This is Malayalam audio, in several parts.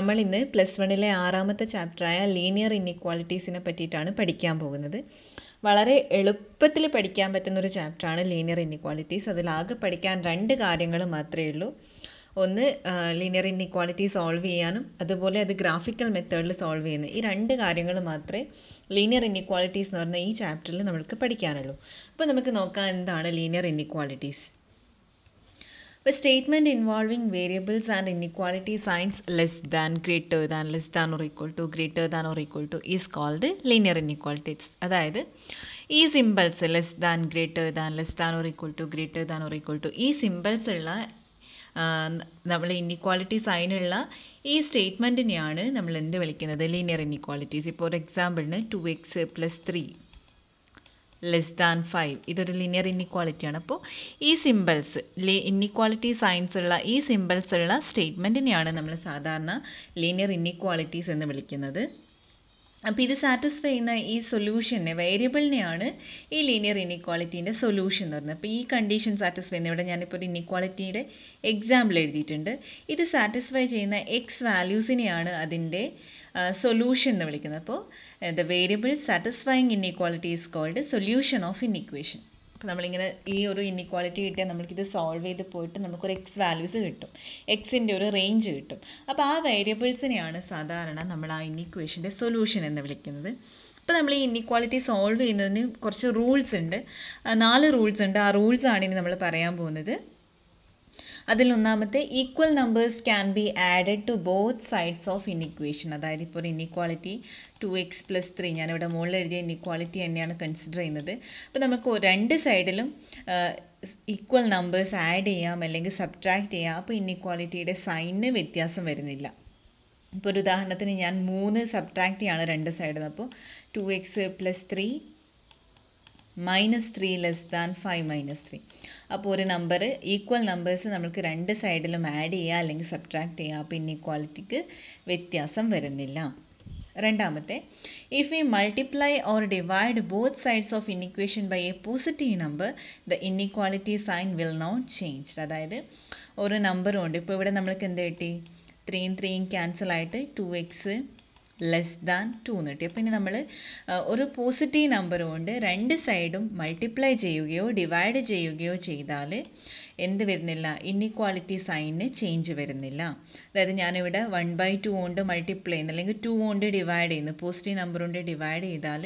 നമ്മൾ ഇന്ന് +1 ആറാമത്തെ ചാപ്റ്ററായ ലീനിയർ ഇൻഇക്വാളിറ്റീസിനെ പറ്റിയിട്ടാണ് പഠിക്കാൻ പോകുന്നത്. വളരെ എളുപ്പത്തിൽ പഠിക്കാൻ പറ്റുന്നൊരു ചാപ്റ്ററാണ് ലീനിയർ ഇൻഇക്വാളിറ്റീസ്. അതിലാകെ പഠിക്കാൻ രണ്ട് കാര്യങ്ങൾ മാത്രമേ ഉള്ളൂ. ഒന്ന് ലീനിയർ ഇൻഇക്വാളിറ്റി സോൾവ് ചെയ്യാനും അതുപോലെ അത് ഗ്രാഫിക്കൽ മെത്തേഡിൽ സോൾവ് ചെയ്യുന്നത്. ഈ രണ്ട് കാര്യങ്ങൾ മാത്രമേ ലീനിയർ ഇൻഇക്വാളിറ്റീസ് എന്ന് പറഞ്ഞ ഈ ചാപ്റ്ററിൽ നമുക്ക് പഠിക്കാനുള്ളൂ. അപ്പോൾ നമുക്ക് നോക്കാം എന്താണ് linear inequalities. A statement involving variables and inequality signs less than, greater than, less than or equal to, greater than or equal to is called linear inequalities. അതായത് ഈ symbols less than, greater than, less than or equal to, greater than or equal to, ഈ സിമ്പിൾസ് ഉള്ള നമ്മൾ ഇൻഇക്വാളിറ്റി സൈനുള്ള ഈ സ്റ്റേറ്റ്മെൻറ്റിനെയാണ് നമ്മൾ എന്ത് വിളിക്കുന്നത്, ലീനിയർ ഇൻഇക്വാളിറ്റീസ്. ഇപ്പോൾ ഒരു എക്സാമ്പിളിന് 2x + 3 ലെസ് ദാൻ 5 ഇതൊരു ലീനിയർ ഇൻഇക്വാളിറ്റിയാണ്. അപ്പോൾ ഈ സിമ്പിൾസ് ഇൻഇക്വാളിറ്റി സൈൻസ് ഉള്ള ഈ സിമ്പിൾസ് ഉള്ള സ്റ്റേറ്റ്മെൻറ്റിനെയാണ് നമ്മൾ സാധാരണ ലീനിയർ ഇൻഇക്വാളിറ്റീസ് എന്ന് വിളിക്കുന്നത്. അപ്പോൾ ഇത് സാറ്റിസ്ഫൈ ചെയ്യുന്ന ഈ സൊല്യൂഷനെ, വേരിയബിളിനെയാണ് ഈ ലീനിയർ ഇൻഇക്വാളിറ്റീൻ്റെ സൊല്യൂഷൻ എന്ന് പറയുന്നത്. അപ്പോൾ ഈ കണ്ടീഷൻ സാറ്റിസ്ഫൈ ചെയ്യുന്ന, ഇവിടെ ഞാനിപ്പോൾ ഒരു ഇൻഇക്വാളിറ്റിയുടെ എക്സാമ്പിൾ എഴുതിയിട്ടുണ്ട്. ഇത് സാറ്റിസ്ഫൈ ചെയ്യുന്ന എക്സ് വാല്യൂസിനെയാണ് അതിൻ്റെ സൊല്യൂഷൻ എന്ന് വിളിക്കുന്നത്. അപ്പോൾ the variable satisfying inequality is called solution of inequation. അപ്പോൾ നമ്മളിങ്ങനെ ഈ ഒരു ഇൻഇക്വാളിറ്റി കിട്ടിയാൽ നമുക്കിത് സോൾവ് ചെയ്ത് പോയിട്ട് നമുക്കൊരു എക്സ് വാല്യൂസ് കിട്ടും, എക്സിൻ്റെ ഒരു റേഞ്ച് കിട്ടും. അപ്പോൾ ആ വേരിയബിൾസിനെയാണ് സാധാരണ നമ്മൾ ആ ഇൻഇക്വേഷൻ്റെ സൊല്യൂഷൻ എന്ന് വിളിക്കുന്നത്. അപ്പോൾ നമ്മൾ ഈ ഇൻഇക്വാളിറ്റി സോൾവ് ചെയ്യുന്നതിന് കുറച്ച് റൂൾസ് ഉണ്ട്, 4 റൂൾസ് ഉണ്ട്. ആ റൂൾസാണ് ഇനി നമ്മൾ പറയാൻ പോകുന്നത്. അതിലൊന്നാമത്തെ, equal numbers can be added to both sides of inequation. അതായത് ഇപ്പോൾ ഒരു ഇൻഇക്വാളിറ്റി 2x + 3, ഞാനിവിടെ മുകളിൽ എഴുതിയ ഇൻഇക്വാളിറ്റി തന്നെയാണ് കൺസിഡർ ചെയ്യുന്നത്. അപ്പോൾ നമുക്ക് രണ്ട് സൈഡിലും ഈക്വൽ നമ്പേഴ്സ് ആഡ് ചെയ്യാം അല്ലെങ്കിൽ സബ്ട്രാക്ട് ചെയ്യാം. അപ്പോൾ ഇൻഇക്വാളിറ്റിയുടെ സൈനിന് വ്യത്യാസം വരുന്നില്ല. ഇപ്പോൾ ഒരു ഉദാഹരണത്തിന് ഞാൻ 3 സബ്ട്രാക്ട് ചെയ്യാണ് രണ്ട് സൈഡിൽ നിന്ന്. അപ്പോൾ 2x + 3 -3 ലെസ് ദാൻ 5 - 3. അപ്പോൾ ഒരു നമ്പർ, ഈക്വൽ നമ്പേഴ്സ് നമുക്ക് രണ്ട് സൈഡിലും ആഡ് ചെയ്യുക അല്ലെങ്കിൽ സബ്ട്രാക്ട് ചെയ്യുക. അപ്പോൾ ഇൻഇക്വാളിറ്റിക്ക് വ്യത്യാസം വരുന്നില്ല. രണ്ടാമത്തെ, if we multiply or divide both sides of inequation by a positive number the inequality sign will not change. അതായത് ഒരു നമ്പറുണ്ട്, ഇപ്പോൾ ഇവിടെ നമ്മൾക്ക് എന്ത് കിട്ടി, 3 3 ക്യാൻസൽ ആയിട്ട് 2x ലെസ് ദാൻ 2 എന്ന് കിട്ടി. അപ്പോൾ ഇനി നമ്മൾ ഒരു പോസിറ്റീവ് നമ്പർ കൊണ്ട് രണ്ട് സൈഡും മൾട്ടിപ്ലൈ ചെയ്യുകയോ ഡിവൈഡ് ചെയ്യുകയോ ചെയ്താൽ എന്ത് വരുന്നില്ല, ഇൻഇക്വാളിറ്റി സൈനിന് ചേഞ്ച് വരുന്നില്ല. അതായത് ഞാനിവിടെ 1/2 കൊണ്ട് മൾട്ടിപ്ലൈ ചെയ്യുന്നു അല്ലെങ്കിൽ 2 കൊണ്ട് ഡിവൈഡ് ചെയ്യുന്നു, പോസിറ്റീവ് നമ്പർ കൊണ്ട് ഡിവൈഡ് ചെയ്താൽ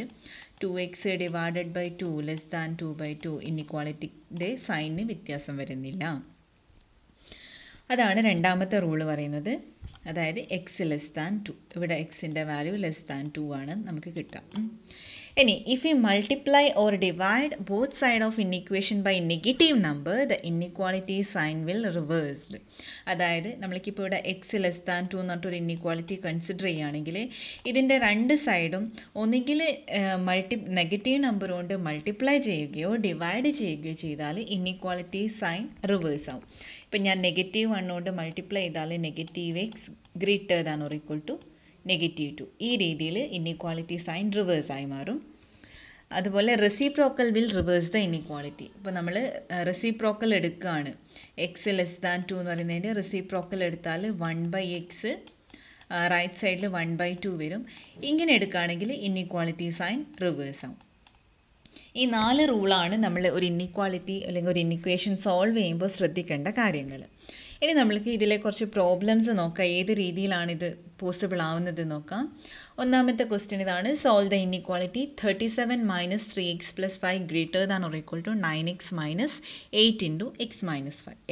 2x / 2 ലെസ് ദാൻ 2/2 ഇൻഇക്വാളിറ്റിയുടെ സൈനിന് വ്യത്യാസം വരുന്നില്ല. അതാണ് രണ്ടാമത്തെ റൂള് പറയുന്നത്. അതായത് എക്സ് ലെസ് ദാൻ 2, ഇവിടെ എക്സിൻ്റെ വാല്യൂ ലെസ് ദാൻ 2 ആണ് നമുക്ക് കിട്ടുക. ഇനി if you multiply or divide both side of inequation by negative number the inequality sign will reversed. അതായത് നമ്മൾക്കിപ്പോൾ ഇവിടെ എക്സ് ലെസ് ദാൻ 2 എന്ന് പറഞ്ഞിട്ടൊരു ഇൻഇക്വാളിറ്റി കൺസിഡർ ചെയ്യുകയാണെങ്കിൽ ഇതിൻ്റെ രണ്ട് സൈഡും ഒന്നുകിൽ നെഗറ്റീവ് നമ്പർ കൊണ്ട് മൾട്ടിപ്ലൈ ചെയ്യുകയോ ഡിവൈഡ് ചെയ്യുകയോ ചെയ്താൽ ഇൻഇക്വാളിറ്റി സൈൻ റിവേഴ്സ് ആവും. ഇപ്പം ഞാൻ -1 കൊണ്ട് മൾട്ടിപ്ലൈ ചെയ്താൽ -x greater than or equal to -2. ഈ രീതിയിൽ ഇൻഇക്വാളിറ്റി സൈൻ റിവേഴ്സ് ആയി മാറും. അതുപോലെ reciprocal will reverse the inequality. ഇപ്പോൾ നമ്മൾ റെസിപ്രോക്കൽ എടുക്കുകയാണ്, എക്സ് ലെസ് ദാൻ 2 എന്ന് പറയുന്നതിൻ്റെ റെസിപ്രോക്കൽ എടുത്താൽ 1/x റൈറ്റ് സൈഡിൽ 1/2 വരും. ഇങ്ങനെ എടുക്കുകയാണെങ്കിൽ ഇൻഇക്വാളിറ്റി സൈൻ റിവേഴ്സ് ആവും. ഈ 4 റൂളാണ് നമ്മൾ ഒരു ഇൻഇക്വാളിറ്റി അല്ലെങ്കിൽ ഒരു ഇൻഇക്വേഷൻ സോൾവ് ചെയ്യുമ്പോൾ ശ്രദ്ധിക്കേണ്ട കാര്യങ്ങൾ. ഇനി നമ്മൾക്ക് ഇതിലെ കുറച്ച് പ്രോബ്ലംസ് നോക്കാം, ഏത് രീതിയിലാണ് ഇത് പോസിബിൾ ആവുന്നത് നോക്കാം. ഒന്നാമത്തെ ക്വസ്റ്റ്യൻ ഇതാണ്, solve the inequality 37 - 3x + 5 greater than or equal to 9x - 8 ×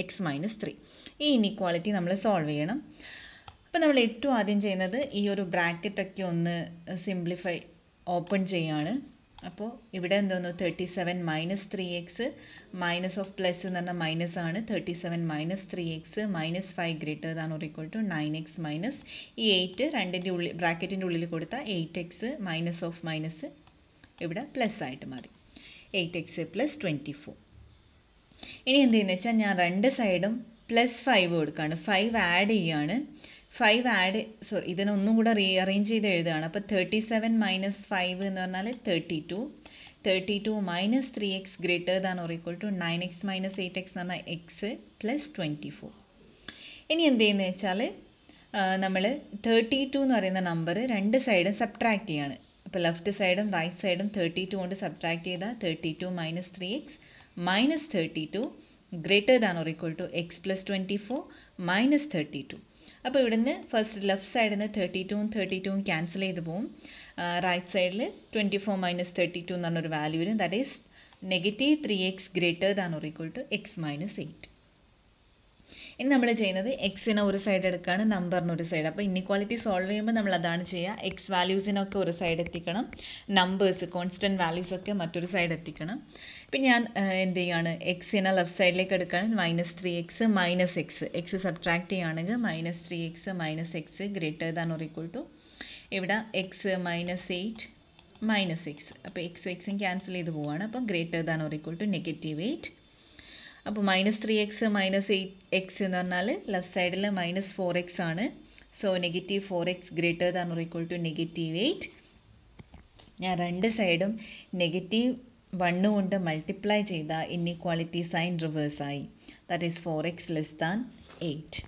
x - 3. ഈ ഇൻഇക്വാളിറ്റി നമ്മൾ സോൾവ് ചെയ്യണം. അപ്പോൾ നമ്മൾ ഏറ്റവും ആദ്യം ചെയ്യുന്നത് ഈ ഒരു ബ്രാക്കറ്റൊക്കെ ഒന്ന് സിംപ്ലിഫൈ ഓപ്പൺ ചെയ്യാണ്. അപ്പോൾ ഇവിടെ എന്തോന്നു, 37 - 3x മൈനസ് ഓഫ് പ്ലസ് എന്ന് പറഞ്ഞാൽ മൈനസ് ആണ്. 37 - 3x -5 greater than or equal to 9x ഈ 8 രണ്ടിൻ്റെ ഉള്ളിൽ ബ്രാക്കറ്റിൻ്റെ ഉള്ളിൽ കൊടുത്താൽ 8x മൈനസ് ഓഫ് മൈനസ് ഇവിടെ പ്ലസ് ആയിട്ട് മാറി, 8x + 24. ഇനി എന്ത് ചെയ്യുന്നത് വെച്ചാൽ ഞാൻ രണ്ട് സൈഡും +5 കൊടുക്കുകയാണ്, 5 ആഡ് ചെയ്യുകയാണ്. 5 ആഡ് ഇതിനൊന്നും കൂടെ റീഅറേഞ്ച് ചെയ്ത് എഴുതുകയാണ്. അപ്പോൾ 37 - 5 എന്ന് പറഞ്ഞാൽ 32 - 3x greater than or equal to 9x - 8x എന്ന് പറഞ്ഞാൽ x + 24. ഇനി എന്ത് ചെയ്യുന്നത് വെച്ചാൽ നമ്മൾ 32 എന്ന് പറയുന്ന നമ്പർ രണ്ട് സൈഡും സബ്ട്രാക്ട് ചെയ്യാണ്. അപ്പോൾ ലെഫ്റ്റ് സൈഡും റൈറ്റ് സൈഡും 32 കൊണ്ട് സബ്ട്രാക്ട് ചെയ്താൽ 32 minus 3x minus 32 greater than or equal to x plus 24 minus 32. അപ്പോൾ ഇവിടുന്ന് ഫസ്റ്റ് ലെഫ്റ്റ് സൈഡിൽ നിന്ന് 32ഉം 32ഉം ക്യാൻസൽ ചെയ്ത് പോകും. റൈറ്റ് സൈഡിൽ 24 മൈനസ് 32 എന്ന് പറഞ്ഞൊരു വാല്യൂ വരും. That is negative 3x greater than or equal to x minus 8. ഇനി നമ്മൾ ചെയ്യുന്നത് എക്സിന് ഒരു സൈഡ് എടുക്കുകയാണ്, നമ്പറിന് ഒരു സൈഡ്. അപ്പോൾ ഇന്നിക്വാളിറ്റി സോൾവ് ചെയ്യുമ്പോൾ നമ്മൾ അതാണ് ചെയ്യുക. എക്സ് വാല്യൂസിനൊക്കെ ഒരു സൈഡ് എത്തിക്കണം, നമ്പേഴ്സ് കോൺസ്റ്റൻറ്റ് വാല്യൂസൊക്കെ മറ്റൊരു സൈഡ് എത്തിക്കണം. ഇപ്പം ഞാൻ എന്ത് ചെയ്യുകയാണ്, എക്സിനെ ലെഫ്റ്റ് സൈഡിലേക്ക് എടുക്കുകയാണ്. Minus 3x minus x subtract ചെയ്യുകയാണെങ്കിൽ minus 3x minus x greater than or equal to ഇവിടെ എക്സ് മൈനസ് 8 മൈനസ് എക്സ്. അപ്പോൾ എക്സും ക്യാൻസൽ ചെയ്ത് പോവുകയാണ്. അപ്പം greater than or equal to negative 8. അപ്പോൾ മൈനസ് 3x മൈനസ് 8x എന്ന് പറഞ്ഞാൽ ലെഫ്റ്റ് സൈഡിൽ മൈനസ് 4x ആണ്. So negative 4x greater than or equal to negative 8. ഞാൻ രണ്ട് സൈഡും നെഗറ്റീവ് 1 കൊണ്ട് മൾട്ടിപ്ലൈ ചെയ്ത ഇന്നിക്വാളിറ്റി സൈൻ റിവേഴ്സായി. That is 4x less than 8.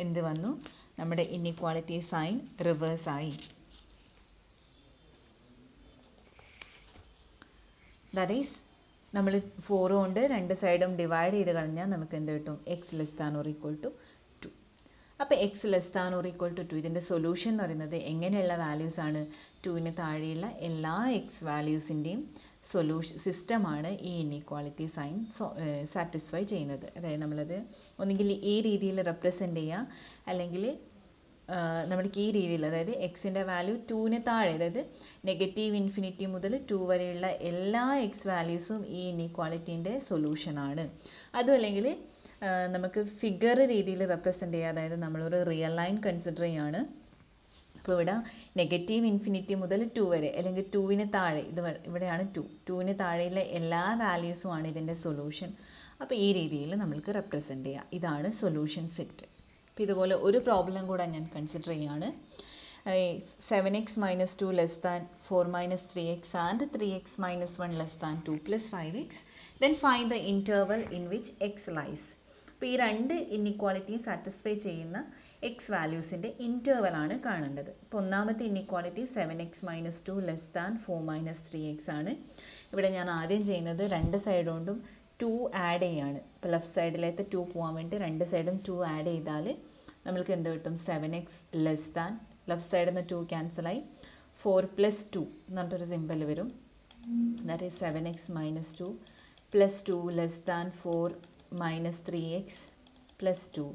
എന്ത് വന്നു? നമ്മുടെ ഇന്നിക്വാളിറ്റി സൈൻ റിവേഴ്സായി. ദാറ്റ് ഈസ് നമ്മൾ 4 കൊണ്ട് രണ്ട് സൈഡും ഡിവൈഡ് ചെയ്ത് കഴിഞ്ഞാൽ നമുക്ക് എന്ത് കിട്ടും? X less than or equal to 2. അപ്പോൾ x less than or equal to 2 ഇതിൻ്റെ സൊല്യൂഷൻ എന്ന് പറയുന്നത് എങ്ങനെയുള്ള വാല്യൂസ് ആണ്? 2ന് താഴെയുള്ള എല്ലാ എക്സ് വാല്യൂസിൻ്റെയും സിസ്റ്റമാണ് ഈ ഇന്നിക്വാളിറ്റി സൈൻ സാറ്റിസ്ഫൈ ചെയ്യുന്നത്. അതായത് നമ്മളത് ഒന്നുകിൽ ഈ രീതിയിൽ റെപ്രസെൻ്റ് ചെയ്യുക, അല്ലെങ്കിൽ നമ്മൾക്ക് ഈ രീതിയിൽ, അതായത് എക്സിൻ്റെ വാല്യൂ 2ന് താഴെ, അതായത് നെഗറ്റീവ് ഇൻഫിനിറ്റി മുതൽ 2 വരെയുള്ള എല്ലാ എക്സ് വാല്യൂസും ഈ ഇന്നിക്വാളിറ്റീൻ്റെ സൊല്യൂഷനാണ്. അതും അല്ലെങ്കിൽ നമുക്ക് ഫിഗർ രീതിയിൽ റെപ്രസെൻ്റ് ചെയ്യുക, അതായത് നമ്മളൊരു റിയൽ ലൈൻ കൺസിഡർ ചെയ്യാണ്. അപ്പോൾ ഇവിടെ നെഗറ്റീവ് ഇൻഫിനിറ്റി മുതൽ 2 വരെ, അല്ലെങ്കിൽ 2ന് താഴെ, ഇവിടെയാണ് 2ന് താഴെയുള്ള എല്ലാ വാല്യൂസുമാണ് ഇതിൻ്റെ സൊല്യൂഷൻ. അപ്പോൾ ഈ രീതിയിൽ നമ്മൾക്ക് റെപ്രസെൻ്റ് ചെയ്യാം. ഇതാണ് സൊല്യൂഷൻ സെറ്റ്. അപ്പോൾ ഇതുപോലെ ഒരു പ്രോബ്ലം കൂടെ ഞാൻ കൺസിഡർ ചെയ്യാണ്. 7x minus 2 less than 4 minus 3x and 3x minus 1 less than 2 plus 5x. Then find the interval in which x lies. അപ്പോൾ ഈ രണ്ട് ഇന്നിക്വാളിറ്റിയും സാറ്റിസ്ഫൈ ചെയ്യുന്ന എക്സ് വാല്യൂസിൻ്റെ ഇൻ്റർവലാണ് കാണേണ്ടത്. ഇപ്പോൾ ഒന്നാമത്തെ inequality 7x minus 2 less than 4 minus 3x ആണ്. ഇവിടെ ഞാൻ ആദ്യം ചെയ്യുന്നത് രണ്ട് സൈഡ് കൊണ്ടും 2 ആഡ് ചെയ്യാണ്. ഇപ്പോൾ ലെഫ്റ്റ് സൈഡിലേക്ക് 2 പോകാൻ വേണ്ടി രണ്ട് സൈഡും 2 ആഡ് ചെയ്താൽ നമ്മൾക്ക് എന്ത് കിട്ടും? 7x ലെസ് ദാൻ, ലെഫ്റ്റ് സൈഡിൽ നിന്ന് 2 ക്യാൻസലായി 4 പ്ലസ് 2 എന്ന് പറഞ്ഞിട്ടൊരു സിമ്പിൾ വരും. That is 7x minus 2 plus 2 less than 4 minus 3x plus 2.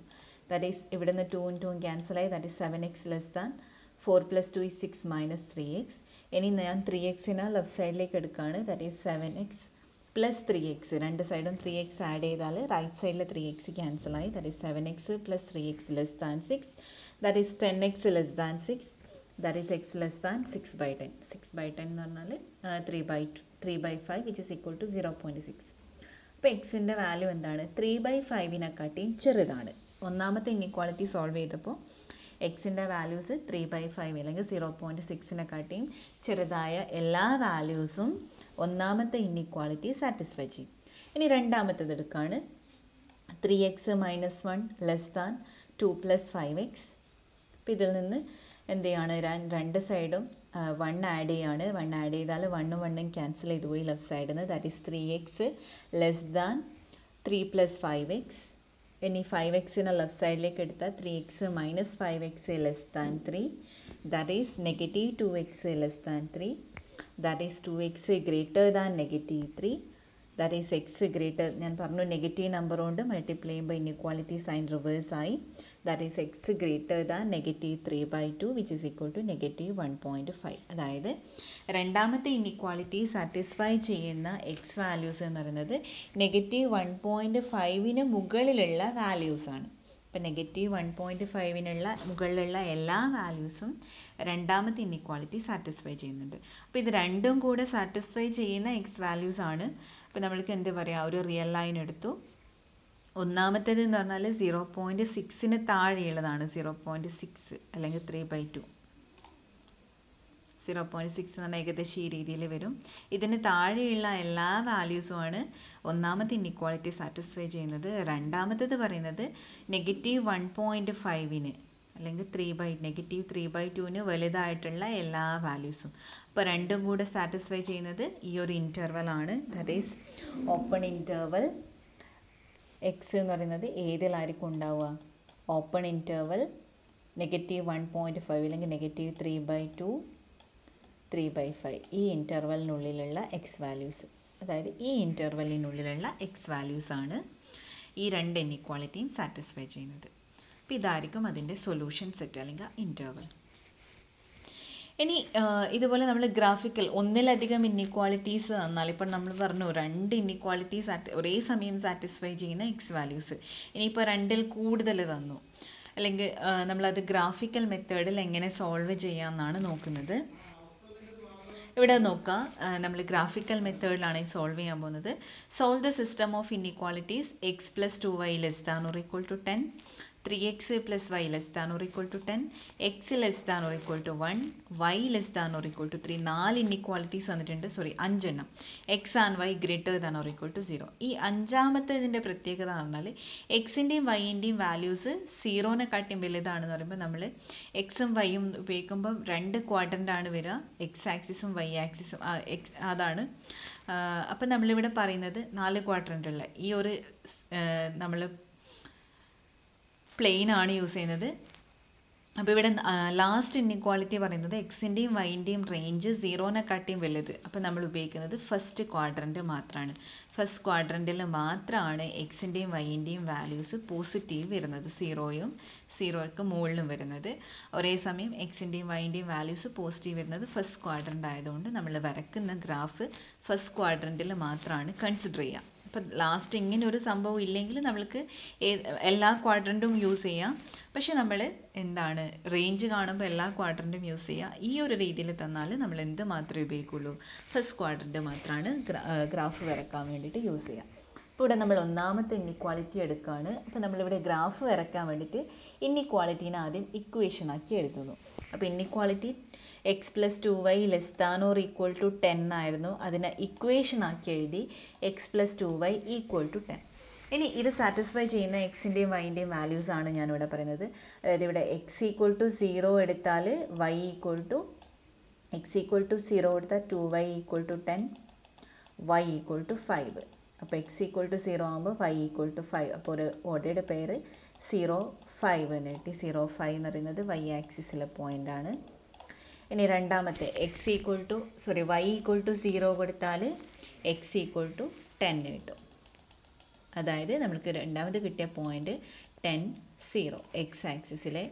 That is ഇവിടെ നിന്ന് 2 2 ക്യാൻസലായി. That is 7x less than 4 plus 2 is 6 minus 3x. ഇനി ഞാൻ 3xനെ ലെഫ്റ്റ് സൈഡിലേക്ക് എടുക്കുകയാണ്. That is 7x plus 3x, രണ്ട് സൈഡും 3x ആഡ് ചെയ്താൽ റൈറ്റ് സൈഡിൽ 3x ക്യാൻസലായി. That is 7x plus 3x less than 6. That is 10x less than 6. That is x less than 6/10. 6/10 എന്ന് പറഞ്ഞാൽ 3/5 വിച്ച് ഇസ് ഈക്വൽ ടു 0.6. അപ്പോൾ എക്സിൻ്റെ വാല്യൂ എന്താണ്? 3/5നെക്കാട്ടിയും ചെറുതാണ്. ഒന്നാമത്തെ ഇന്നിക്വാളിറ്റി സോൾവ് ചെയ്തപ്പോൾ എക്സിൻ്റെ വാല്യൂസ് 3/5 അല്ലെങ്കിൽ 0.6നെക്കാട്ടിയും ചെറുതായ എല്ലാ വാല്യൂസും ഒന്നാമത്തെ ഇന്നിക്വാളിറ്റി സാറ്റിസ്ഫൈ ചെയ്യും. ഇനി രണ്ടാമത്തേത് എടുക്കുകയാണ്. 3x minus 1 less than 2 plus 5x. അപ്പോൾ ഇതിൽ നിന്ന് എന്ത് ചെയ്യാണ്? രണ്ട് സൈഡും 1 ആഡ് ചെയ്യാണ്. 1 ആഡ് ചെയ്താൽ 1ഉം 1ഉം ക്യാൻസൽ ചെയ്ത് പോയി ലെഫ്റ്റ് സൈഡിൽ നിന്ന്. That is 3x less than 3 plus 5x. ഇനി 5xനെ ലെഫ്റ്റ് സൈഡിലേക്ക് എടുത്താൽ 3x minus 5x less than 3. That is negative 2x less than 3. That is 2x greater than negative 3. That is x greater, ഞാൻ പറഞ്ഞു നെഗറ്റീവ് നമ്പർ കൊണ്ട് മൾട്ടിപ്ലൈ ചെയ്യുമ്പോൾ ഇന്നിക്വാളിറ്റി സൈൻ റിവേഴ്സ് ആയി. That is x greater than negative 3/2 which is equal to negative 1.5. അതായത് രണ്ടാമത്തെ ഇന്നിക്വാളിറ്റി സാറ്റിസ്ഫൈ ചെയ്യുന്ന എക്സ് വാല്യൂസ് എന്ന് പറയുന്നത് നെഗറ്റീവ് 1.5ന് മുകളിലുള്ള വാല്യൂസാണ്. ഇപ്പം നെഗറ്റീവ് 1.5നുള്ള മുകളിലുള്ള എല്ലാ വാല്യൂസും രണ്ടാമത്തെ ഇന്നിക്വാളിറ്റി സാറ്റിസ്ഫൈ ചെയ്യുന്നുണ്ട്. അപ്പോൾ ഇത് രണ്ടും കൂടെ സാറ്റിസ്ഫൈ ചെയ്യുന്ന എക്സ് വാല്യൂസ് ആണ്. അപ്പോൾ നമ്മൾക്ക് എന്ത് പറയാം? ഒരു റിയൽ ലൈൻ എടുത്തു. ഒന്നാമത്തേത് എന്ന് പറഞ്ഞാൽ 0.6ന് താഴെയുള്ളതാണ്. 0.6 അല്ലെങ്കിൽ 3/2. 0.6 എന്ന് പറഞ്ഞാൽ ഏകദേശം ഈ രീതിയിൽ വരും. ഇതിന് താഴെയുള്ള എല്ലാ വാല്യൂസുമാണ് ഒന്നാമത്തെ ഇന്നിക്വാളിറ്റി സാറ്റിസ്ഫൈ ചെയ്യുന്നത്. രണ്ടാമത്തേത് പറയുന്നത് നെഗറ്റീവ് 1.5ന് അല്ലെങ്കിൽ -3/2 വലുതായിട്ടുള്ള എല്ലാ വാല്യൂസും. അപ്പോൾ രണ്ടും കൂടെ സാറ്റിസ്ഫൈ ചെയ്യുന്നത് ഈ ഒരു ഇൻ്റർവൽ ആണ്. That is open interval. X എന്ന് പറയുന്നത് ഏതിലായിരിക്കും ഉണ്ടാവുക? ഓപ്പൺ ഇൻ്റർവൽ -1.5 അല്ലെങ്കിൽ -3/2 3/5 ഈ ഇൻ്റർവലിനുള്ളിലുള്ള എക്സ് വാല്യൂസ്. അതായത് ഈ ഇൻ്റർവലിനുള്ളിലുള്ള എക്സ് വാല്യൂസ് ആണ് ഈ രണ്ട് ഇൻഇക്വാളിറ്റിയും സാറ്റിസ്ഫൈ ചെയ്യുന്നത്. അപ്പോൾ ഇതായിരിക്കും അതിൻ്റെ സൊല്യൂഷൻ സെറ്റ് അല്ലെങ്കിൽ ഇൻ്റർവൽ. ഇനി ഇതുപോലെ നമ്മൾ ഗ്രാഫിക്കൽ ഒന്നിലധികം ഇൻഇക്വാളിറ്റീസ് തന്നാൽ, ഇപ്പോൾ നമ്മൾ പറഞ്ഞു രണ്ട് ഇൻഇക്വാളിറ്റീസ് ഒരേ സമയം സാറ്റിസ്ഫൈ ചെയ്യുന്ന എക്സ് വാല്യൂസ്, ഇനിയിപ്പോൾ രണ്ടിൽ കൂടുതൽ തന്നു, അല്ലെങ്കിൽ നമ്മളത് ഗ്രാഫിക്കൽ മെത്തേഡിൽ എങ്ങനെ സോൾവ് ചെയ്യാമെന്നാണ് നോക്കുന്നത്. ഇവിടെ നോക്കുക, നമ്മൾ ഗ്രാഫിക്കൽ മെത്തേഡിലാണ് സോൾവ് ചെയ്യാൻ പോകുന്നത്. Solve the system of inequalities x plus 2y less than or equal to 10, 3x plus y less than or equal to 10, x less than or equal to 1, y less than or equal to 3. 4 inequalities വന്നിട്ടുണ്ട്, 5 എണ്ണം. x and y greater than or equal to 0. ഈ അഞ്ചാമത്തെ ഇതിൻ്റെ പ്രത്യേകത എന്ന് പറഞ്ഞാൽ എക്സിൻ്റെയും വൈൻ്റെയും വാല്യൂസ് 0നെക്കാട്ടിയും വലുതാണെന്ന് പറയുമ്പോൾ നമ്മൾ എക്സും വൈയും ഉപയോഗിക്കുമ്പോൾ രണ്ട് ക്വാഡ്രൻ്റ് ആണ് വരിക, എക്സ് ആക്സിസും വൈ ആക്സിസും. അതാണ് അപ്പം നമ്മളിവിടെ പറയുന്നത് 4 ക്വാഡ്രൻ്റ് ഉള്ള ഈ ഒരു നമ്മൾ പ്ലെയിൻ ആണ് യൂസ് ചെയ്യുന്നത്. അപ്പോൾ ഇവിടെ ലാസ്റ്റ് ഇൻഇക്വാളിറ്റി പറയുന്നത് എക്സിൻ്റെയും വൈൻ്റെയും റേഞ്ച് 0നെക്കാട്ടിയും വലുത്. അപ്പോൾ നമ്മൾ ഉപയോഗിക്കുന്നത് ഫസ്റ്റ് ക്വാഡ്രൻ്റ് മാത്രമാണ്. ഫസ്റ്റ് ക്വാഡ്രൻറ്റിൽ മാത്രമാണ് എക്സിൻ്റെയും വൈൻ്റെയും വാല്യൂസ് പോസിറ്റീവ് വരുന്നത്, 0ക്ക് മുകളിലും വരുന്നത്. ഒരേ സമയം എക്സിൻ്റെയും വൈൻ്റെയും വാല്യൂസ് പോസിറ്റീവ് വരുന്നത് ഫസ്റ്റ് ക്വാഡ്രൻ്റ് ആയതുകൊണ്ട് നമ്മൾ വരയ്ക്കുന്ന ഗ്രാഫ് ഫസ്റ്റ് ക്വാഡ്രൻറ്റിൽ മാത്രമാണ് കൺസിഡർ ചെയ്യുക. അപ്പോൾ ലാസ്റ്റ് ഇങ്ങനെ ഒരു സംഭവം ഇല്ലെങ്കിൽ നമ്മൾക്ക് എല്ലാ ക്വാഡ്രൻറ്റും യൂസ് ചെയ്യാം. പക്ഷെ നമ്മൾ എന്താണ് റേഞ്ച് കാണുമ്പോൾ എല്ലാ ക്വാഡ്രൻറ്റും യൂസ് ചെയ്യുക. ഈ ഒരു രീതിയിൽ തന്നാൽ നമ്മൾ എന്ത് മാത്രമേ ഉപയോഗിക്കുള്ളൂ? ഫസ്റ്റ് ക്വാഡ്രൻറ്റ് മാത്രമാണ് ഗ്രാഫ് വരയ്ക്കാൻ വേണ്ടിയിട്ട് യൂസ് ചെയ്യുക. അപ്പോൾ ഇവിടെ നമ്മൾ ഒന്നാമത്തെ ഇൻഇക്വാളിറ്റി എടുക്കുകയാണ്. അപ്പോൾ നമ്മളിവിടെ ഗ്രാഫ് വരയ്ക്കാൻ വേണ്ടിയിട്ട് ഇൻഇക്വാളിറ്റീനെ ആദ്യം ഇക്വേഷൻ ആക്കി എഴുതുന്നു. അപ്പോൾ inequality x plus 2y less than or equal to 10 ആയിരുന്നു. അതിനെ ഇക്വേഷൻ ആക്കി എഴുതി X plus 2y equal to 10. ഇനി ഇത് സാറ്റിസ്ഫൈ ചെയ്യുന്ന എക്സിൻ്റെയും വൈൻ്റെയും വാല്യൂസ് ആണ് ഞാനിവിടെ പറയുന്നത്. അതായത് ഇവിടെ എക്സ് ഈക്വൽ ടു 0 എടുത്താൽ y equal to x equal to 0 എടുത്താൽ 2y equal to 10, y equal to 5. അപ്പോൾ എക്സ് ഈക്വൽ ടു 0 ആകുമ്പോൾ y ഈക്വൽ ടു 5. അപ്പോൾ ഒരു ഓർഡറുടെ പേര് 0, 5 എന്ന് കിട്ടി. 0, 5 എന്ന് പറയുന്നത് y ആക്സിസിലെ പോയിൻ്റ് ആണ്. ഇനി രണ്ടാമത്തെ y ഈക്വൽ ടു 0 കൊടുത്താൽ എക്സ് ഈക്വൽ ടു 10 കിട്ടും. അതായത് നമുക്ക് രണ്ടാമത് കിട്ടിയ പോയിന്റ് 10, 0 എക്സ് ആക്സിസിലെ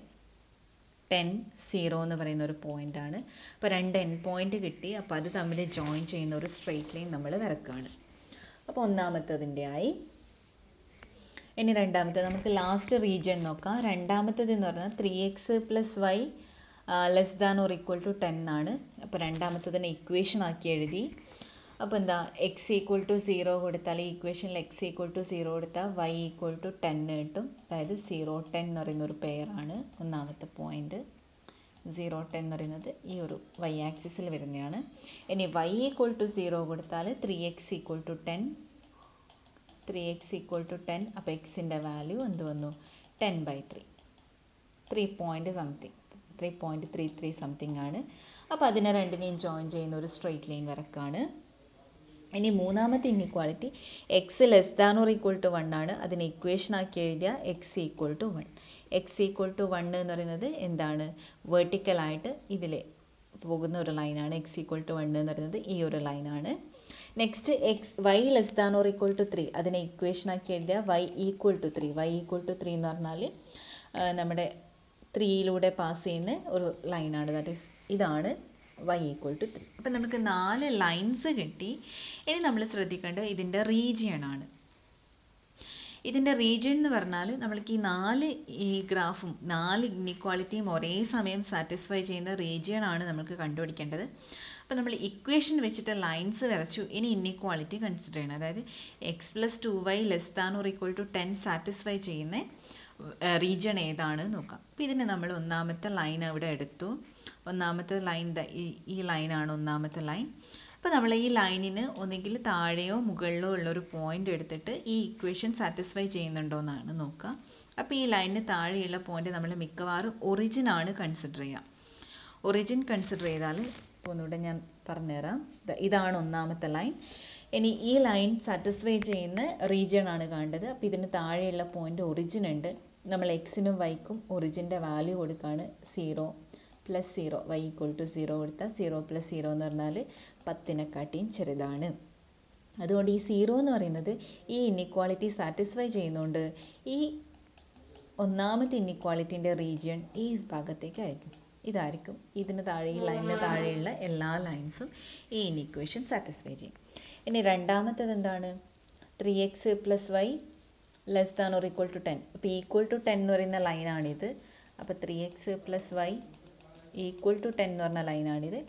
10, 0 എന്ന് പറയുന്ന ഒരു പോയിന്റ് ആണ്. അപ്പോൾ രണ്ട് എൻ പോയിന്റ് കിട്ടി. അപ്പോൾ അത് തമ്മിൽ ജോയിൻ ചെയ്യുന്ന ഒരു സ്ട്രെയിറ്റ് ലൈൻ നമ്മൾ വരക്കുകയാണ്. അപ്പോൾ ഒന്നാമത്തതിൻ്റെ ആയി. ഇനി രണ്ടാമത്തെ നമുക്ക് ലാസ്റ്റ് റീജിയൻ നോക്കാം. രണ്ടാമത്തേത് എന്ന് പറഞ്ഞാൽ 3x plus y less than or equal to 10 ആണ്. അപ്പോൾ രണ്ടാമത്തതിനെ ഇക്വേഷൻ ആക്കി എഴുതി. അപ്പോൾ എന്താ എക്സ് ഈക്വൽ ടു 0 കൊടുത്താൽ ഈ ഇക്വേഷനിൽ എക്സ് ഈക്വൽ ടു 0 കൊടുത്താൽ വൈ ഈക്വൽ ടു 10 കിട്ടും. അതായത് 0, 10 എന്ന് പറയുന്ന ഒരു പെയറാണ് ഒന്നാമത്തെ പോയിന്റ്. 0, 10 എന്ന് പറയുന്നത് ഈ ഒരു വൈ ആക്സിസിൽ വരുന്നതാണ്. ഇനി വൈ ഈക്വൽ ടു 0 കൊടുത്താൽ 3x equal to 10, 3x equal to 10. അപ്പോൾ എക്സിൻ്റെ വാല്യൂ എന്ത് വന്നു? 10/3, 3.33 സംതിങ് ആണ്. അപ്പോൾ അതിനെ രണ്ടിനെയും ജോയിൻ ചെയ്യുന്ന ഒരു സ്ട്രെയിറ്റ് ലൈൻ വരക്കാണ്. ഇനി മൂന്നാമത്തെ inequality x less than or equal to 1 ആണ്. അതിനെ ഇക്വേഷൻ ആക്കി എഴുതിയ x equal to 1. X equal to 1 എന്ന് പറയുന്നത് എന്താണ്? വെർട്ടിക്കലായിട്ട് ഇതിൽ പോകുന്ന ഒരു ലൈനാണ്. എക്സ് ഈക്വൽ ടു 1 എന്ന് പറയുന്നത് ഈ ഒരു ലൈനാണ്. Next y less than or equal to 3. അതിനെ ഇക്വേഷൻ ആക്കി എഴുതിയ y equal to 3. Y equal to 3 എന്ന് പറഞ്ഞാൽ നമ്മുടെ 3യിലൂടെ പാസ് ചെയ്യുന്ന ഒരു ലൈനാണ്. ദാറ്റ് ഈസ് ഇതാണ് y ഈക്വൽ ടു 3. അപ്പം നമുക്ക് 4 ലൈൻസ് കിട്ടി. ഇനി നമ്മൾ ശ്രദ്ധിക്കേണ്ടത് ഇതിൻ്റെ റീജിയൺ ആണ്. ഇതിൻ്റെ റീജിയൻ എന്ന് പറഞ്ഞാൽ നമ്മൾക്ക് ഈ ഗ്രാഫും 4 ഇൻഇക്വാളിറ്റിയും ഒരേ സമയം സാറ്റിസ്ഫൈ ചെയ്യുന്ന റീജിയൺ ആണ് നമുക്ക് കണ്ടുപിടിക്കേണ്ടത്. അപ്പോൾ നമ്മൾ ഇക്വേഷൻ വെച്ചിട്ട് ലൈൻസ് വരച്ചു. ഇനി ഇൻഇക്വാളിറ്റി കൺസിഡർ ചെയ്യണം. അതായത് x plus 2y less than or equal to 10 satisfy ചെയ്യുന്ന റീജിയൺ ഏതാണ് നോക്കാം. അപ്പോൾ ഇതിന് നമ്മൾ ഒന്നാമത്തെ ലൈൻ അവിടെ എടുത്തു. ഒന്നാമത്തെ ലൈൻ ഈ ലൈനാണ് ഒന്നാമത്തെ ലൈൻ. അപ്പോൾ നമ്മൾ ഈ ലൈനിന് ഒന്നുകിൽ താഴെയോ മുകളിലോ ഉള്ളൊരു പോയിന്റ് എടുത്തിട്ട് ഈ ഇക്വേഷൻ സാറ്റിസ്ഫൈ ചെയ്യുന്നുണ്ടോ എന്നാണ് നോക്കുക. അപ്പോൾ ഈ ലൈനിന് താഴെയുള്ള പോയിന്റ് നമ്മൾ മിക്കവാറും ഒറിജിൻ ആണ് കൺസിഡർ ചെയ്യുക. ഒറിജിൻ കൺസിഡർ ചെയ്താൽ ഒന്നുകൂടെ ഞാൻ പറഞ്ഞുതരാം. ഇതാണ് ഒന്നാമത്തെ ലൈൻ. ഇനി ഈ ലൈൻ സാറ്റിസ്ഫൈ ചെയ്യുന്ന റീജിയൺ ആണ് കാണേണ്ടത്. അപ്പോൾ ഇതിന് താഴെയുള്ള പോയിന്റ് ഒറിജിൻ ഉണ്ട്. നമ്മൾ എക്സിനും വൈക്കും ഒറിജിൻ്റെ വാല്യൂ കൊടുക്കുകയാണ് 0 + 0 y = 0 കൊടുത്താൽ 0 + 0 എന്ന് പറഞ്ഞാൽ 10നെക്കാട്ടിയും ചെറുതാണ്. അതുകൊണ്ട് ഈ 0 എന്ന് പറയുന്നത് ഈ ഇന്നിക്വാളിറ്റി സാറ്റിസ്ഫൈ ചെയ്യുന്നതുകൊണ്ട് ഈ ഒന്നാമത്തെ ഇന്നിക്വാളിറ്റിൻ്റെ റീജിയൺ ഈ ഭാഗത്തേക്കായിരിക്കും. ഇതായിരിക്കും ഇതിന് താഴെ, ഈ ലൈനിന് താഴെയുള്ള എല്ലാ ലൈൻസും ഈ ഇന്നിക്വേഷൻ സാറ്റിസ്ഫൈ ചെയ്യും. ഇനി രണ്ടാമത്തേത് എന്താണ്? 3x + y less than or equal to 10. അപ്പോൾ ഈക്വൽ ടു 10 എന്ന് പറയുന്ന ലൈനാണിത്. അപ്പോൾ 3x + y ഈക്വൽ ടു 10 എന്ന് പറഞ്ഞ ലൈനാണിത്.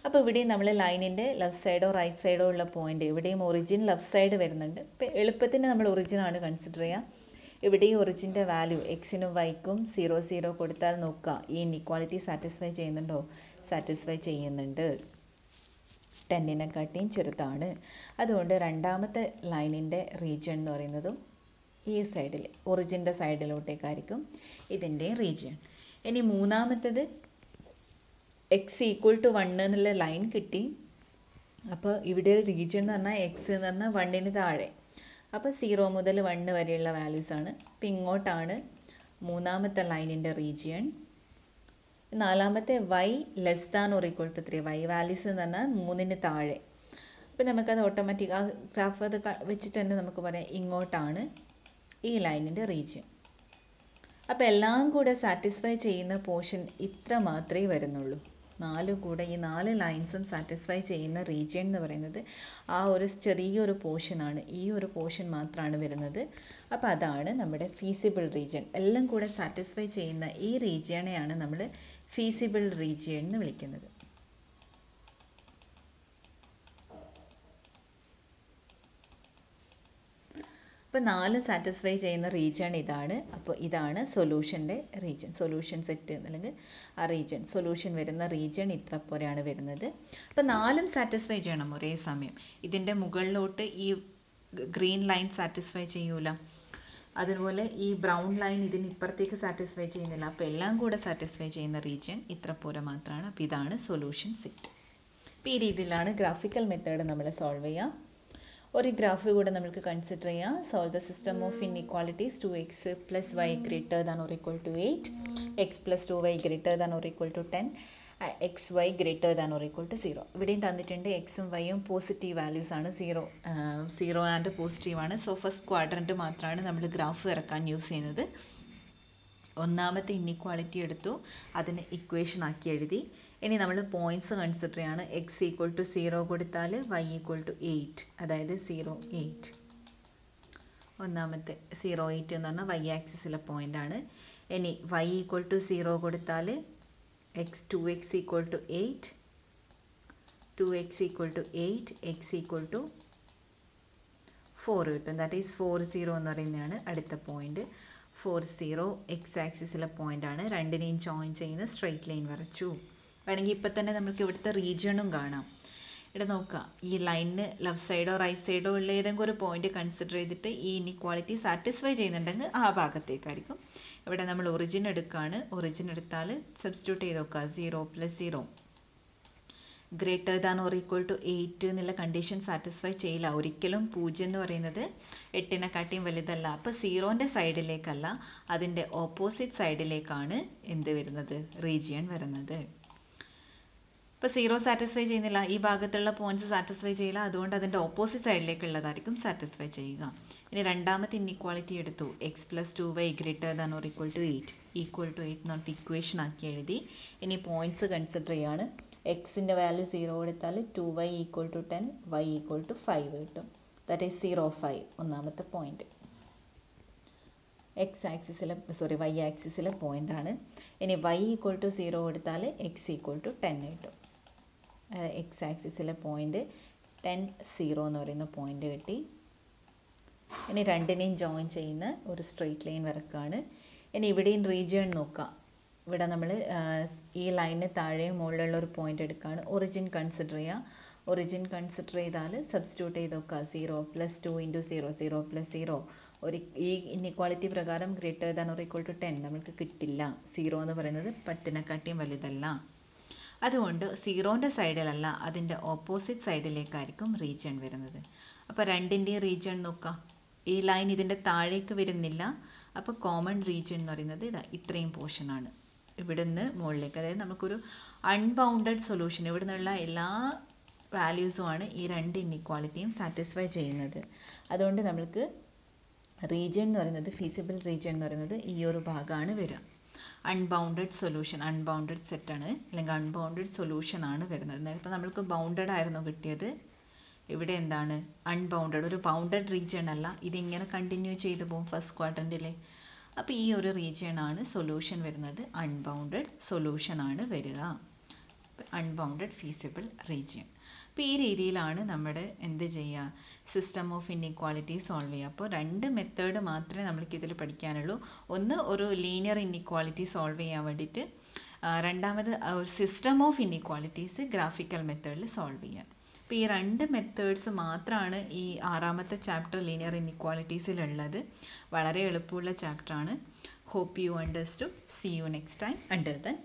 അപ്പോൾ ഇവിടെയും നമ്മൾ ലൈനിൻ്റെ ലെഫ്റ്റ് സൈഡോ റൈറ്റ് സൈഡോ ഉള്ള പോയിന്റ്, ഇവിടെയും ഒറിജിൻ ലെഫ്റ്റ് സൈഡ് വരുന്നുണ്ട്. ഇപ്പോൾ എളുപ്പത്തിന് നമ്മൾ ഒറിജിനാണ് കൺസിഡർ ചെയ്യുക. ഇവിടെയും ഒറിജിൻ്റെ വാല്യൂ എക്സിനും വൈക്കും 0 0 കൊടുത്താൽ നോക്കുക ഈ ഇന്നിക്വാളിറ്റി സാറ്റിസ്ഫൈ ചെയ്യുന്നുണ്ടോ? സാറ്റിസ്ഫൈ ചെയ്യുന്നുണ്ട്. 10നെക്കാട്ടിയും ചെറുതാണ്. അതുകൊണ്ട് രണ്ടാമത്തെ ലൈനിൻ്റെ റീജിയൺ എന്ന് പറയുന്നതും ഈ സൈഡിൽ ഒറിജിൻ്റെ സൈഡിലോട്ടേക്കായിരിക്കും ഇതിൻ്റെ റീജിയൺ. ഇനി മൂന്നാമത്തേത് x = 1 എന്നുള്ള ലൈൻ കിട്ടി. അപ്പോൾ ഇവിടെ റീജിയൺ എന്ന് പറഞ്ഞാൽ x എന്ന് പറഞ്ഞാൽ 1ന് താഴെ. അപ്പോൾ 0 മുതൽ 1 വരെയുള്ള വാല്യൂസ് ആണ്. അപ്പോൾ ഇങ്ങോട്ടാണ് മൂന്നാമത്തെ ലൈനിൻ്റെ റീജിയൺ. നാലാമത്തെ y less than or equal to 3. y values എന്ന് പറഞ്ഞാൽ 3ന് താഴെ. അപ്പോൾ നമുക്കത് ഓട്ടോമാറ്റിക് ആ ഗ്രാഫ് അത് വെച്ചിട്ട് തന്നെ നമുക്ക് പറയാം ഇങ്ങോട്ടാണ് ഈ ലൈനിൻ്റെ റീജിയൻ. അപ്പോൾ എല്ലാം കൂടെ സാറ്റിസ്ഫൈ ചെയ്യുന്ന പോർഷൻ ഇത്ര മാത്രമേ വരുന്നുള്ളൂ. ഈ 4 ലൈൻസും സാറ്റിസ്ഫൈ ചെയ്യുന്ന റീജിയൻ എന്ന് പറയുന്നത് ആ ഒരു ചെറിയൊരു പോർഷനാണ്. ഈ ഒരു പോർഷൻ മാത്രമാണ് വരുന്നത്. അപ്പോൾ അതാണ് നമ്മുടെ ഫീസിബിൾ റീജിയൻ. എല്ലാം കൂടെ സാറ്റിസ്ഫൈ ചെയ്യുന്ന ഈ റീജിയനെയാണ് നമ്മൾ ഫീസിബിൾ റീജിയൻ എന്ന് വിളിക്കുന്നത്. അപ്പോൾ 4 സാറ്റിസ്ഫൈ ചെയ്യുന്ന റീജിയൺ ഇതാണ്. അപ്പോൾ ഇതാണ് സൊല്യൂഷൻ്റെ റീജിയൻ, സൊല്യൂഷൻ സെറ്റ് അല്ലെങ്കിൽ ആ റീജിയൻ, സൊല്യൂഷൻ വരുന്ന റീജിയൺ ഇത്ര പോലെയാണ് വരുന്നത്. അപ്പോൾ 4ഉം സാറ്റിസ്ഫൈ ചെയ്യണം ഒരേ സമയം. ഇതിൻ്റെ മുകളിലോട്ട് ഈ ഗ്രീൻ ലൈൻ സാറ്റിസ്ഫൈ ചെയ്യൂല, അതുപോലെ ഈ ബ്രൗൺ ലൈൻ ഇതിന് ഇപ്പുറത്തേക്ക് സാറ്റിസ്ഫൈ ചെയ്യുന്നില്ല. അപ്പോൾ എല്ലാം കൂടെ സാറ്റിസ്ഫൈ ചെയ്യുന്ന റീജിയൻ ഇത്ര പോലെ മാത്രമാണ്. അപ്പോൾ ഇതാണ് സൊല്യൂഷൻ സെറ്റ്. അപ്പോൾ ഈ രീതിയിലാണ് ഗ്രാഫിക്കൽ മെത്തേഡ് നമ്മൾ സോൾവ് ചെയ്യുക. ഒരു ഗ്രാഫ് കൂടെ നമുക്ക് കൺസിഡർ ചെയ്യാം. Solve the system of inequalities 2x + y > or = 8, x + 2y > or = 10, xy > or = 0. ഇവിടെയും തന്നിട്ടുണ്ട് എക്സും വൈയും പോസിറ്റീവ് വാല്യൂസ് ആണ്. 0 ആൻഡ് പോസിറ്റീവ് ആണ്. സോ ഫസ്റ്റ് ക്വാഡ്രൻറ്റ് മാത്രമാണ് നമ്മൾ ഗ്രാഫ് ഇറക്കാൻ യൂസ് ചെയ്യുന്നത്. ഒന്നാമത്തെ ഇന്നിക്വാളിറ്റി എടുത്തു, അതിന് ഇക്വേഷൻ ആക്കി എഴുതി. ഇനി നമ്മൾ പോയിന്റ്സ് കൺസിഡർ ചെയ്യാണ്. x = 0 കൊടുത്താൽ y = 8, അതായത് 0 8. ഒന്നാമത്തെ 0 8 എന്ന് പറഞ്ഞാൽ y ആക്സിസിലെ പോയിന്റ് ആണ്. ഇനി y = 0 കൊടുത്താൽ 2x = 8, 2x = 8, x = 4 കിട്ടും. ദാറ്റ് ഈസ് 4 0 എന്ന് പറയുന്നതാണ് അടുത്ത പോയിന്റ്. 4 0 x ആക്സിസിലെ പോയിന്റ് ആണ്. രണ്ടിനെയും ജോയിൻ ചെയ്യുന്ന സ്ട്രെയിറ്റ് ലൈൻ വരച്ചു. വേണമെങ്കിൽ ഇപ്പം തന്നെ നമുക്ക് ഇവിടുത്തെ റീജിയണും കാണാം. ഇവിടെ നോക്കുക, ഈ ലൈനിന് ലെഫ്റ്റ് സൈഡോ റൈറ്റ് സൈഡോ ഉള്ള ഏതെങ്കിലും ഒരു പോയിന്റ് കൺസിഡർ ചെയ്തിട്ട് ഈ ഇനിക്വാളിറ്റി സാറ്റിസ്ഫൈ ചെയ്യുന്നുണ്ടെങ്കിൽ ആ ഭാഗത്തേക്കായിരിക്കും. ഇവിടെ നമ്മൾ ഒറിജിൻ എടുക്കുകയാണ്. ഒറിജിൻ എടുത്താൽ സബ്സ്റ്റിറ്റ്യൂട്ട് ചെയ്ത് നോക്കുക. 0 + 0 > or = 8 എന്നുള്ള കണ്ടീഷൻ സാറ്റിസ്ഫൈ ചെയ്യില്ല. ഒരിക്കലും 0 എന്ന് പറയുന്നത് 8നെക്കാട്ടിയും വലുതല്ല. അപ്പോൾ 0ൻ്റെ സൈഡിലേക്കല്ല, അതിൻ്റെ ഓപ്പോസിറ്റ് സൈഡിലേക്കാണ് എന്ത് വരുന്നത്? റീജിയൻ വരുന്നത്. ഇപ്പോൾ 0 സാറ്റിസ്ഫൈ ചെയ്യുന്നില്ല, ഈ ഭാഗത്തുള്ള പോയിന്റ്സ് സാറ്റിസ്ഫൈ ചെയ്യില്ല. അതുകൊണ്ട് അതിൻ്റെ ഓപ്പോസിറ്റ് സൈഡിലേക്കുള്ളതായിരിക്കും സാറ്റിസ്ഫൈ ചെയ്യുക. ഇനി രണ്ടാമത്തെ ഇന്നിക്വാളിറ്റി എടുത്തു. x + 2y > or = 8, = 8 എന്ന് പറഞ്ഞിട്ട് ഇക്വേഷൻ ആക്കി എഴുതി. ഇനി പോയിന്റ്സ് കൺസിഡർ ചെയ്യാണ്. എക്സിൻ്റെ വാല്യൂ 0 കൊടുത്താൽ 2y = 10, y = 5 കിട്ടും. ദാറ്റ് ഈസ് 0 5 ഒന്നാമത്തെ പോയിന്റ്. y ആക്സിസിലെ പോയിന്റ് ആണ്. ഇനി y = 0 കൊടുത്താൽ x = 10 കിട്ടും. x ആക്സിസിലെ പോയിന്റ് 10 0 എന്ന് പറയുന്ന പോയിന്റ് കിട്ടി. ഇനി രണ്ടിനെയും ജോയിൻ ചെയ്യുന്ന ഒരു സ്ട്രെയിറ്റ് ലൈൻ വരക്കുകയാണ്. ഇനി ഇവിടെയും റീജിയൺ നോക്കാം. ഇവിടെ നമ്മൾ ഈ ലൈനിന് താഴെയും മുകളിലുള്ള ഒരു പോയിന്റ് എടുക്കുകയാണ്. ഒറിജിൻ കൺസിഡർ ചെയ്യുക. ഒറിജിൻ കൺസിഡർ ചെയ്താൽ സബ്സ്റ്റിറ്റ്യൂട്ട് ചെയ്ത് നോക്കുക. 0 + 2 × 0, 0 + 0 ഒരു ഈ ഇന്നിക്വാളിറ്റി പ്രകാരം greater than or equal to 10 നമുക്ക് കിട്ടില്ല. 0 എന്ന് പറയുന്നത് 10നെക്കാട്ടിയും വലുതല്ല. അതുകൊണ്ട് 0ൻ്റെ സൈഡിലല്ല, അതിൻ്റെ ഓപ്പോസിറ്റ് സൈഡിലേക്കായിരിക്കും റീജിയൺ വരുന്നത്. അപ്പോൾ രണ്ടിൻ്റെയും റീജിയൺ നോക്കാം. ഈ ലൈൻ ഇതിൻ്റെ താഴേക്ക് വരുന്നില്ല. അപ്പോൾ കോമൺ റീജിയൺ എന്ന് പറയുന്നത് ഇതാ ഇത്രയും പോർഷനാണ്. ഇവിടുന്ന് മുകളിലേക്ക്, അതായത് നമുക്കൊരു അൺബൗണ്ടഡ് സൊല്യൂഷൻ, ഇവിടെ നിന്നുള്ള എല്ലാ വാല്യൂസുമാണ് ഈ രണ്ട് ഇന്നിക്വാളിറ്റിയും സാറ്റിസ്ഫൈ ചെയ്യുന്നത്. അതുകൊണ്ട് നമ്മൾക്ക് റീജിയൺ എന്ന് പറയുന്നത്, ഫീസിബിൾ റീജിയൺ എന്ന് പറയുന്നത് ഈ ഒരു ഭാഗമാണ് വരിക. അൺബൗണ്ടഡ് സൊല്യൂഷൻ, അൺബൗണ്ടഡ് സെറ്റാണ് അല്ലെങ്കിൽ അൺബൗണ്ടഡ് സൊല്യൂഷൻ ആണ് വരുന്നത്. നേരത്തെ നമ്മൾക്ക് ബൗണ്ടഡ് ആയിരുന്നു കിട്ടിയത്, ഇവിടെ എന്താണ് അൺബൗണ്ടഡ്, ഒരു ബൗണ്ടഡ് റീജിയൺ അല്ല. ഇതിങ്ങനെ കണ്ടിന്യൂ ചെയ്തു പോകും ഫസ്റ്റ് ക്വാഡ്രൻറ്റിൽ. അപ്പോൾ ഈ ഒരു റീജിയൺ ആണ് സൊല്യൂഷൻ വരുന്നത്, അൺബൗണ്ടഡ് സൊല്യൂഷൻ ആണ് വരിക, അൺബൗണ്ടഡ് ഫീസിബിൾ റീജിയൻ. അപ്പോൾ ഈ രീതിയിലാണ് നമ്മുടെ എന്ത് ചെയ്യുക, സിസ്റ്റം ഓഫ് ഇന്നിക്വാളിറ്റി സോൾവ് ചെയ്യുക. അപ്പോൾ രണ്ട് മെത്തേഡ് മാത്രമേ നമ്മൾക്ക് ഇതിൽ പഠിക്കാനുള്ളൂ. ഒന്ന് ഒരു ലീനിയർ ഇന്നിക്വാളിറ്റി സോൾവ് ചെയ്യാൻ വേണ്ടിയിട്ട്, രണ്ടാമത് ഒരു സിസ്റ്റം ഓഫ് ഇന്നിക്വാളിറ്റീസ് ഗ്രാഫിക്കൽ മെത്തേഡിൽ സോൾവ് ചെയ്യാൻ. അപ്പോൾ ഈ രണ്ട് മെത്തേഡ്സ് മാത്രമാണ് ഈ 6ാമത്തെ ചാപ്റ്റർ ലീനിയർ ഇന്നിക്വാളിറ്റീസിലുള്ളത്. വളരെ എളുപ്പമുള്ള ചാപ്റ്ററാണ്. Hope you understood. See you next time. Until then